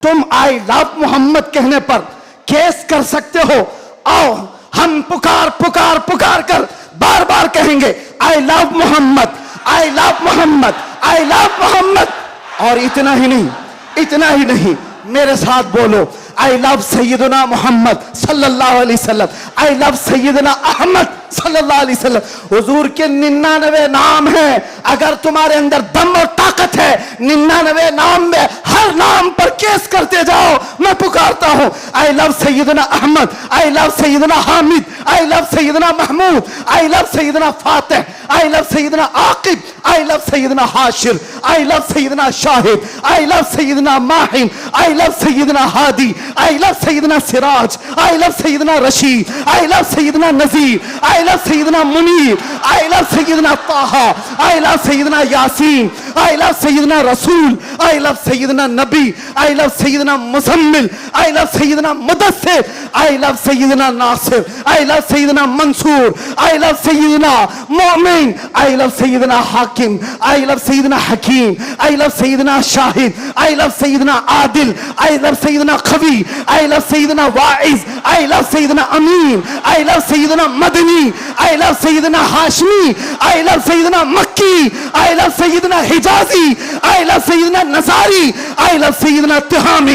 तुम आई लव मोहम्मद कहने पर केस कर सकते हो। आओ हम पुकार पुकार पुकार कर बार बार कहेंगे I love Muhammad, I love Muhammad, I love Muhammad. और इतना ही नहीं, मेरे साथ बोलो आई लव सैयदना मोहम्मद सल्लल्लाहु अलैहि वसल्लम, आई लव सैयदना अहमद सल्लल्लाहु अलैहि वसल्लम। हुजूर के 99 नाम हैं। अगर तुम्हारे अंदर दम और ताकत है, 99 नाम में हर नाम पर केस करते जाओ। मैं पुकारता हूं आई लव सैयदना अहमद, आई लव सैयदना हामिद, आई लव सैयदना महमूद, आई लव सैयदना फातिह, आई लव सैयदना आकिब, आई लव सैयदना हाशिर, आई लव सैयदना शाहिद, आई लव सैयदना माहिन, आई लव सैयदना हादी, आई लव सैयदना सिराज, आई लव सैयदना रशीद, आई लव सैयदना नजीर, आई लव सैयदना मुनीर, आई लव सैयदना ताहा, आई लव सैयदना यासीन, आई लव सैयदना रसूल, आई लव सैयदना नबी, आई लव सैयदना मुजम्मिल, आई लव सैयदना मुदस्सिर, आई लव सैयदना नासिर, आई लव सैयदना मंसूर, आई लव सैयदना मोमिन, आई लव सैयदना हाकिम, आई लव सैयदना हकीम, आई लव सैयदना शाहिद, आई लव सैयदना आदिल, आई लव सैयदना खवी, आई लव सैयदना वाइज, आई लव सैयदना अमीन, आई लव सैयदना मदनी, आई लव सैयदना हाशमी, आई लव सैयदना मक्की, आई लव सैयदना हिजाजी, आई लव सैयदना नसारी, आई लव सैयदना तिहामी।